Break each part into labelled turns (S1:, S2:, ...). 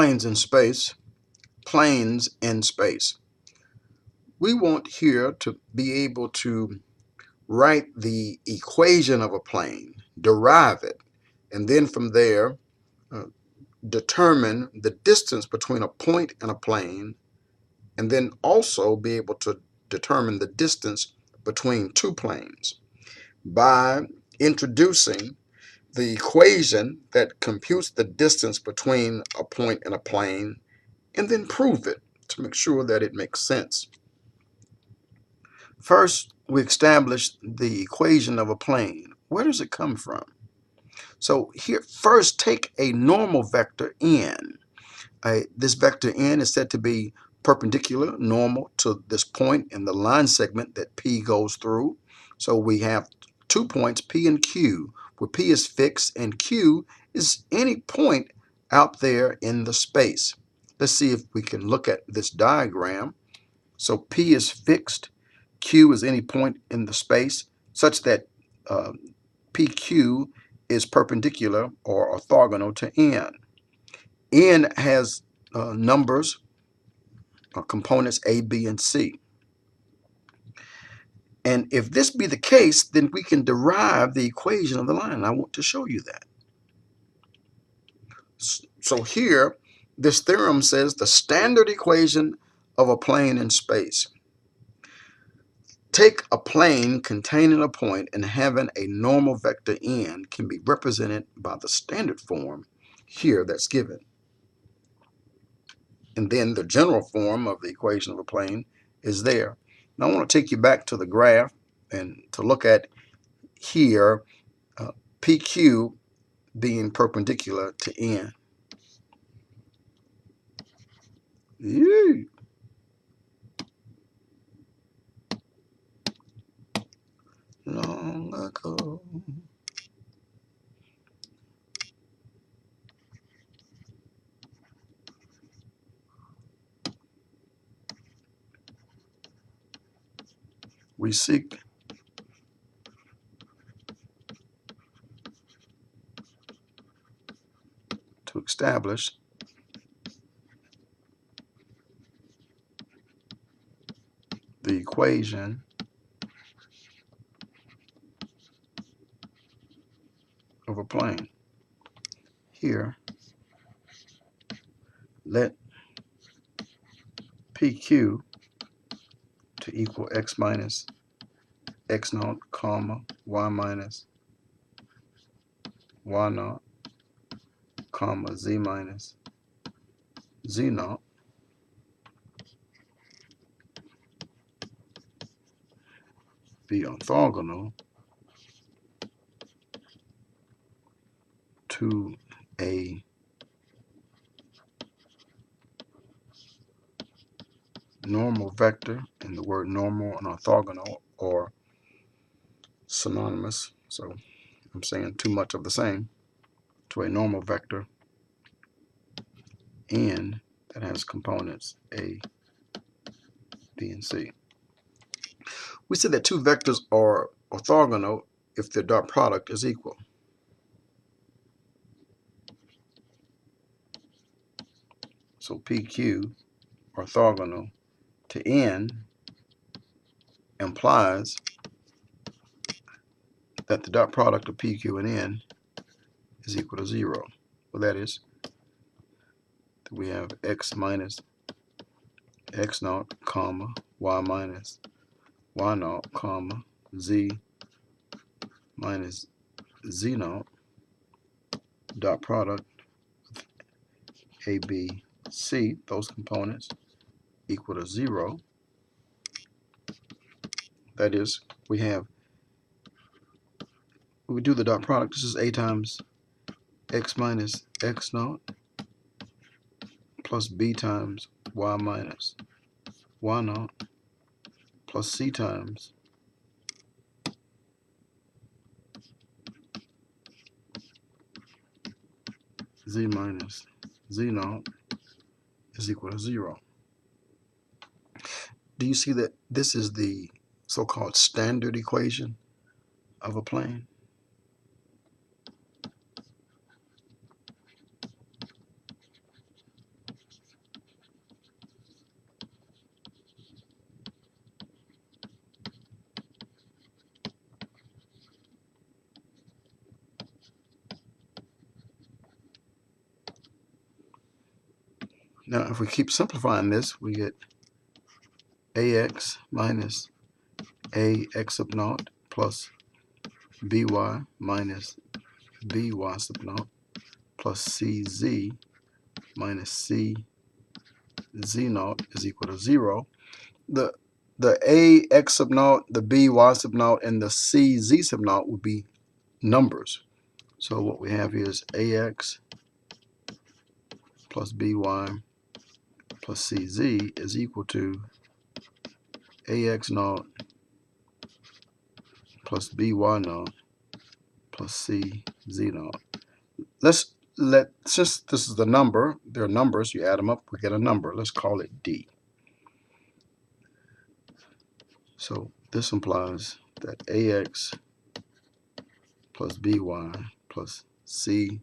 S1: Planes in space. Planes in space. We want here to be able to write the equation of a plane, derive it, and then from there determine the distance between a point and a plane, and then also be able to determine the distance between two planes by introducing the equation that computes the distance between a point and a plane, and then prove it to make sure that it makes sense. First, we establish the equation of a plane. Where does it come from? So here, first take a normal vector n. This vector n is said to be perpendicular, normal to this point in the line segment that P goes through. So we have 2 points, P and Q, where P is fixed and Q is any point out there in the space. Let's see if we can look at this diagram. So P is fixed, Q is any point in the space, such that PQ is perpendicular or orthogonal to N. N has numbers or components A, B, and C. And if this be the case, then we can derive the equation of the line. I want to show you that. So here, this theorem says the standard equation of a plane in space. Take a plane containing a point and having a normal vector n can be represented by the standard form here that's given. And then the general form of the equation of a plane is there. Now I want to take you back to the graph and to look at here PQ being perpendicular to N. Yee. Long ago. We seek to establish the equation of a plane. Here, let PQ to equal x minus x naught, comma, y minus y naught, comma, z minus z naught, be orthogonal to a normal vector, and the word normal and orthogonal are synonymous, so I'm saying too much of the same, to a normal vector n that has components a, b, and c. We said that two vectors are orthogonal if their dot product is equal. So PQ orthogonal to N implies that the dot product of PQ and N is equal to 0. Well, that is that we have x minus x naught, comma, y minus y naught, comma, z minus z naught, dot product of a, b, c, those components equal to 0. That is, we do the dot product. This is a times x minus x naught plus b times y minus y naught plus c times z minus z naught is equal to 0. Do you see that this is the so-called standard equation of a plane? Now, if we keep simplifying this, we get ax minus ax sub naught plus by minus by sub naught plus cz minus cz naught is equal to 0. The ax sub naught, the by sub naught, and the cz sub naught would be numbers. So what we have here is ax plus by plus cz is equal to ax naught plus by naught plus cz naught. Since this is the number, they're numbers, you add them up, we get a number. Let's call it d. So this implies that ax plus by plus cz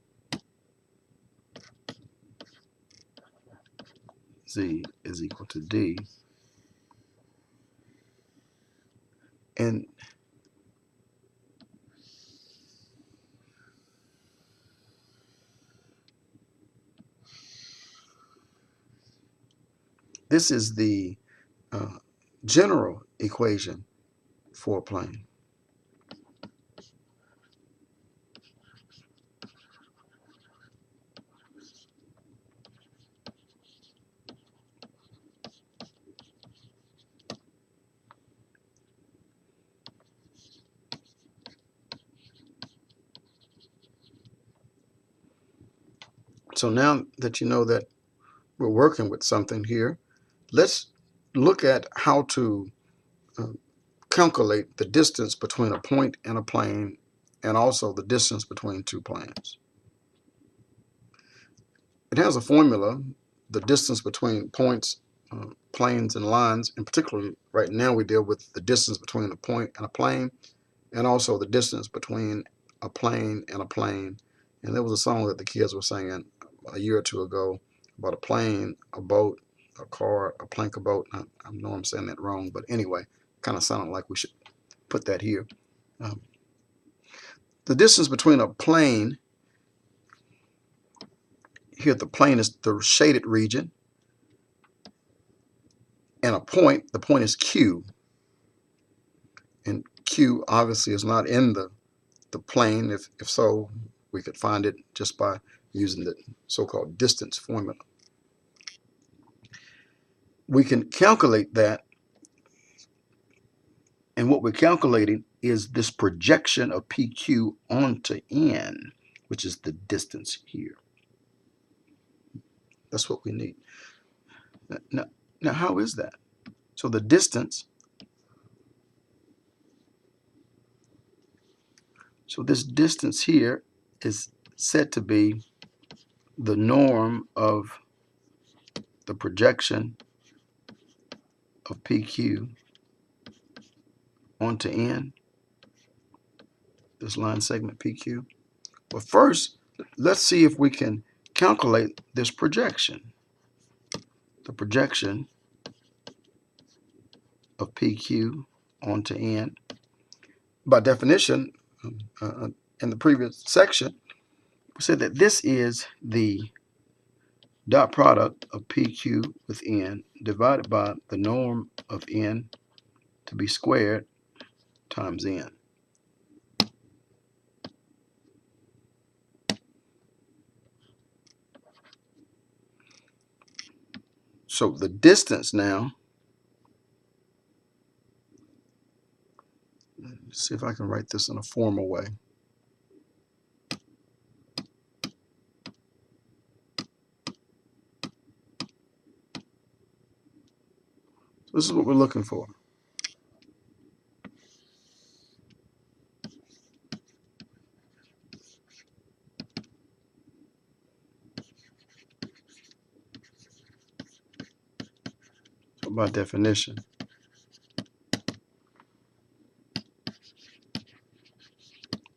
S1: is equal to d. And this is the general equation for a plane. So now that you know that we're working with something here, let's look at how to calculate the distance between a point and a plane, and also the distance between two planes. It has a formula, the distance between points, planes, and lines. In particular, right now we deal with the distance between a point and a plane, and also the distance between a plane and a plane. And there was a song that the kids were singing a year or two ago about a plane, a boat, a car, a plank of boat. I know I'm saying that wrong, but anyway, kind of sounded like we should put that here. The distance between a plane, here the plane is the shaded region, and a point, the point is Q. And Q obviously is not in the plane. If so, we could find it just by using the so-called distance formula. We can calculate that, and what we're calculating is this projection of PQ onto N, which is the distance here. That's what we need. Now how is that? So the distance, so this distance here is said to be the norm of the projection of PQ onto N, this line segment PQ. But first, let's see if we can calculate this projection. The projection of PQ onto N. By definition, in the previous section, we said that this is the dot product of PQ with N divided by the norm of N to be squared times N. So the distance now, let's see if I can write this in a formal way. So this is what we're looking for. So by definition,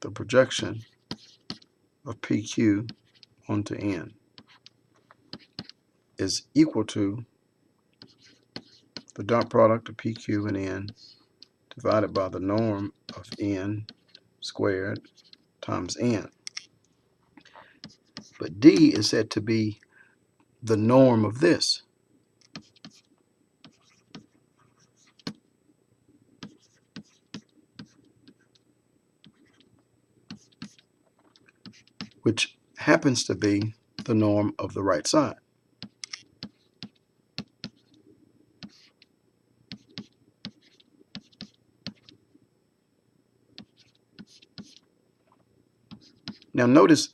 S1: the projection of PQ onto N is equal to the dot product of PQ and N divided by the norm of N squared times N. But D is said to be the norm of this. Which happens to be the norm of the right side. Now notice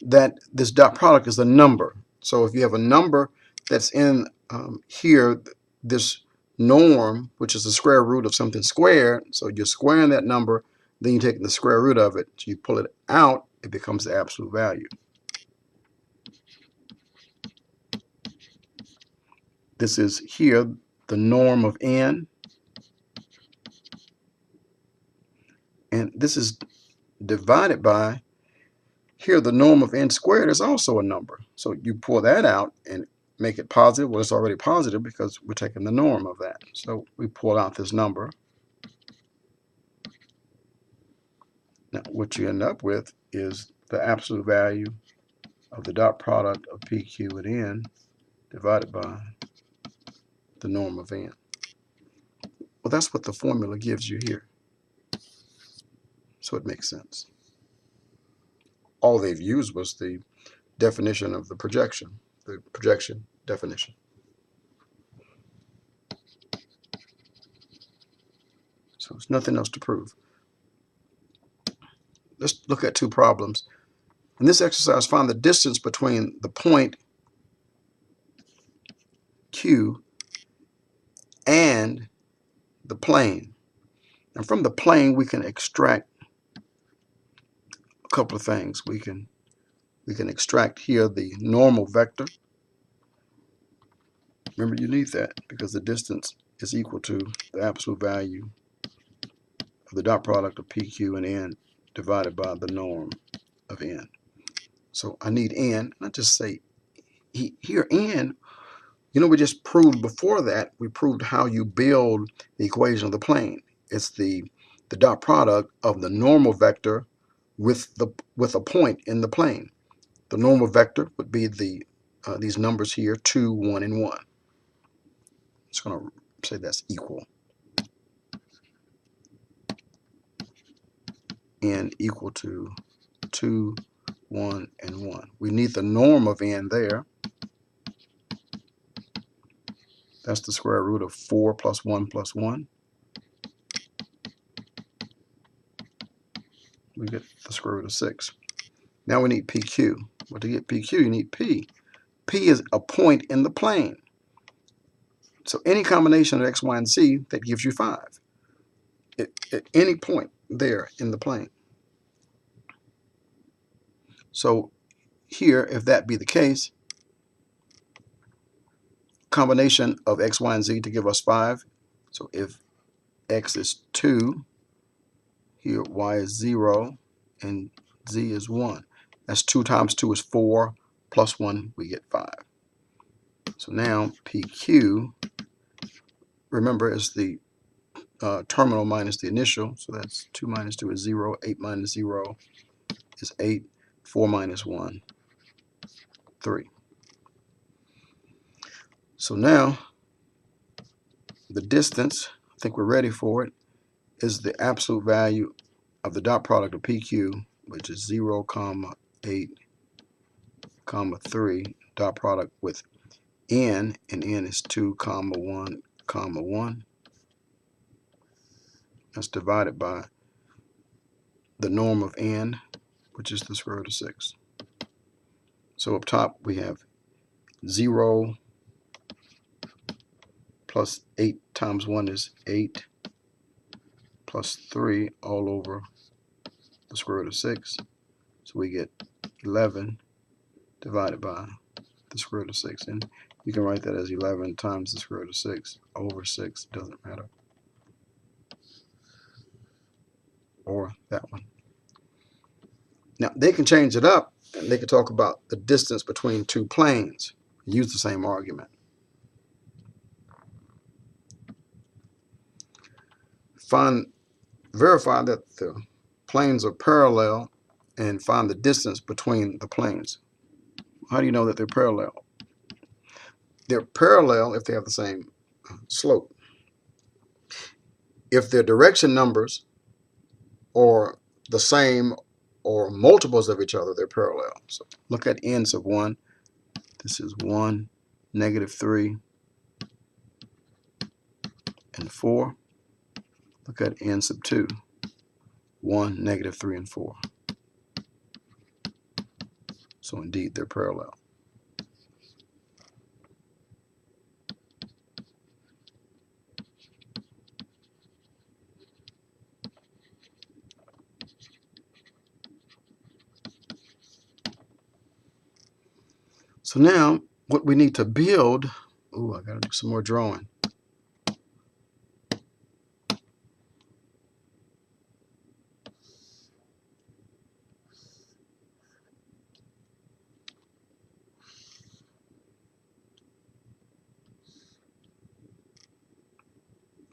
S1: that this dot product is a number. So if you have a number that's in here, this norm, which is the square root of something squared, so you're squaring that number, then you take the square root of it, so you pull it out, it becomes the absolute value. This is here the norm of n, and this is divided by, here the norm of n squared is also a number. So you pull that out and make it positive. Well, it's already positive because we're taking the norm of that. So we pull out this number. Now what you end up with is the absolute value of the dot product of PQ and N divided by the norm of N. Well, that's what the formula gives you here. So it makes sense. All they've used was the definition of the projection definition. So there's nothing else to prove. Let's look at two problems. In this exercise, find the distance between the point Q and the plane. And from the plane, we can extract a couple of things. We can extract here the normal vector. Remember, you need that because the distance is equal to the absolute value of the dot product of PQ and N divided by the norm of N. So I need N, and I just say here N, you know, we just proved before that, we proved how you build the equation of the plane. It's the dot product of the normal vector with a point in the plane. The normal vector would be these numbers here, 2, 1, and 1. It's going to say that's equal. N equal to 2, 1, and 1. We need the norm of N there. That's the square root of 4 plus 1 plus 1. We get the square root of 6. Now we need PQ. Well, to get PQ, you need P. P is a point in the plane. So any combination of X, Y, and Z, that gives you 5. At any point there in the plane. So here, if that be the case, combination of X, Y, and Z to give us 5. So if X is 2, here Y is 0, and Z is 1. That's 2 times 2 is 4, plus 1, we get 5. So now PQ, remember, is the terminal minus the initial. So that's 2 minus 2 is 0, 8 minus 0 is 8, 4 minus 1, 3. So now the distance, I think we're ready for it, is the absolute value of the dot product of PQ, which is 0, 8, 3, dot product with N, and N is 2, 1, 1. That's divided by the norm of N, which is the square root of 6. So up top we have 0 plus 8 times 1 is 8 plus 3 all over the square root of 6. So we get 11 divided by the square root of 6. And you can write that as 11 times the square root of 6 over 6. Doesn't matter. Or that one. Now they can change it up and they can talk about the distance between two planes. Use the same argument. Verify that the planes are parallel and find the distance between the planes. How do you know that they're parallel? They're parallel if they have the same slope. If their direction numbers are the same or multiples of each other, they're parallel. So look at n sub 1. This is 1, -3, and 4. Look at n sub 2. 1, -3, and 4. So indeed, they're parallel. So now, what we need to build, I got to do some more drawing.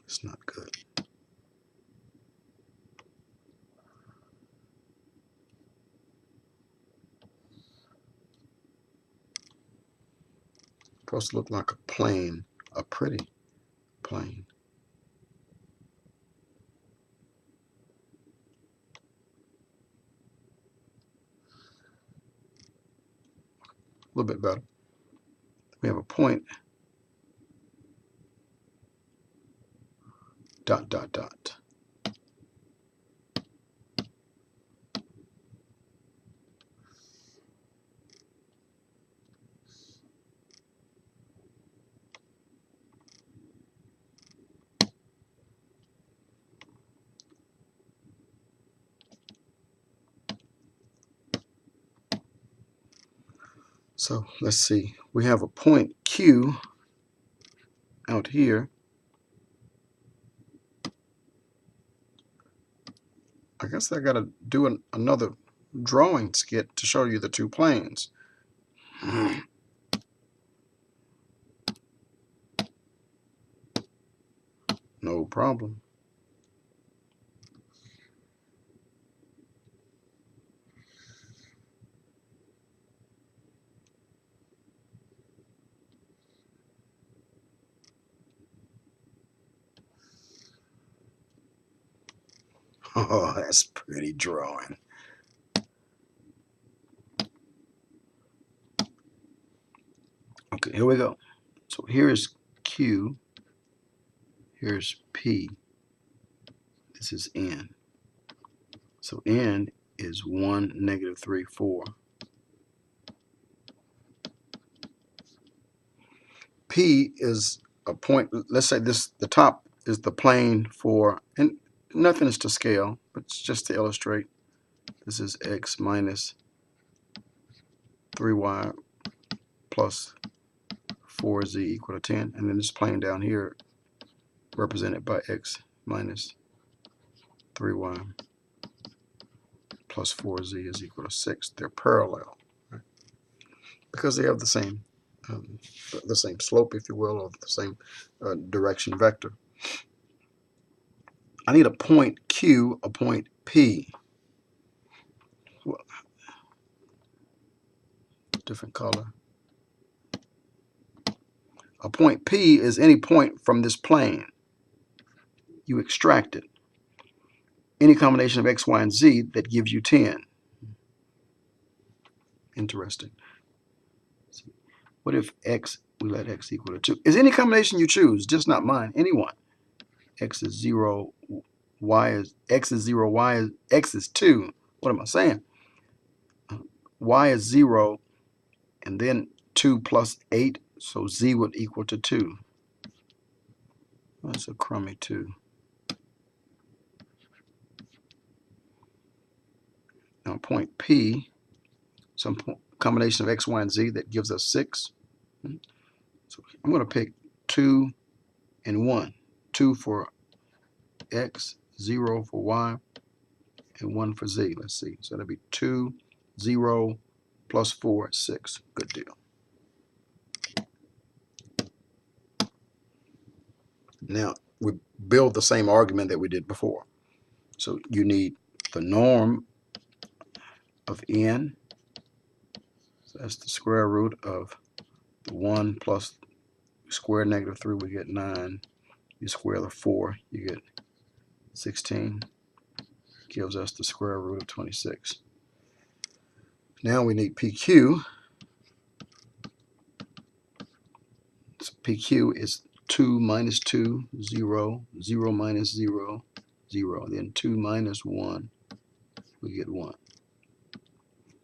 S1: It's not good. Supposed to look like a plane, a pretty plane. A little bit better. We have a point, ... So let's see. We have a point Q out here. I guess I got to do another drawing skit to show you the two planes. No problem. Oh, that's pretty drawing. Okay, here we go. So here's Q. Here's P. This is N. So N is 1, -3, 4. P is a point. Let's say the top is the plane for, and nothing is to scale, but it's just to illustrate. This is x minus 3y plus 4z equal to 10. And then this plane down here represented by x minus 3y plus 4z is equal to 6. They're parallel, right? Because they have the same slope, if you will, or the same direction vector. I need a point Q, a point P. Well, different color. A point P is any point from this plane. You extract it. Any combination of x, y, and z that gives you 10. Interesting. What if x, we let x equal to 2? Is any combination you choose, just not mine, anyone. X is 0, y is, x is 0, y is, x is 2. What am I saying? Y is 0, and then 2 plus 8, so z would equal to 2. That's a crummy 2. Now point P, some combination of x, y, and z that gives us 6. So I'm going to pick 2 and 1. 2 for x, 0 for y, and 1 for z. Let's see. So that'll be 2, 0, plus 4, 6. Good deal. Now, we build the same argument that we did before. So you need the norm of n. So that's the square root of the 1 plus square negative 3, we get 9. You square the 4, you get 16. Gives us the square root of 26. Now we need PQ. So PQ is 2 minus 2, 0, 0 minus 0, 0. Then 2 minus 1, we get 1.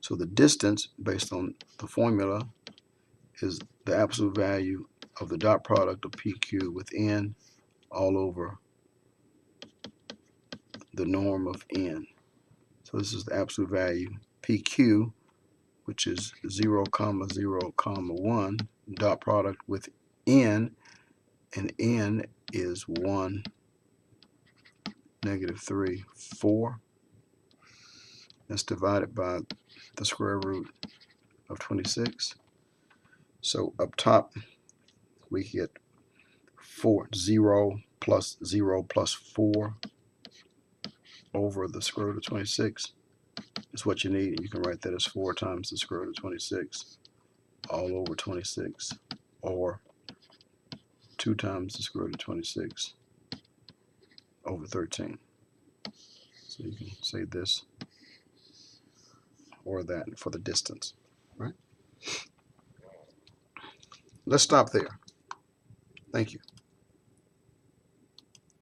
S1: So the distance, based on the formula, is the absolute value of the dot product of PQ with n all over the norm of n. So this is the absolute value. PQ, which is 0, 0, 1, dot product with n, and n is 1, negative 3, 4. That's divided by the square root of 26. So up top, we get 0 plus 4 over the square root of 26 is what you need. You can write that as 4 times the square root of 26 all over 26, or 2 times the square root of 26 over 13. So you can say this or that for the distance, right? Let's stop there. Thank you.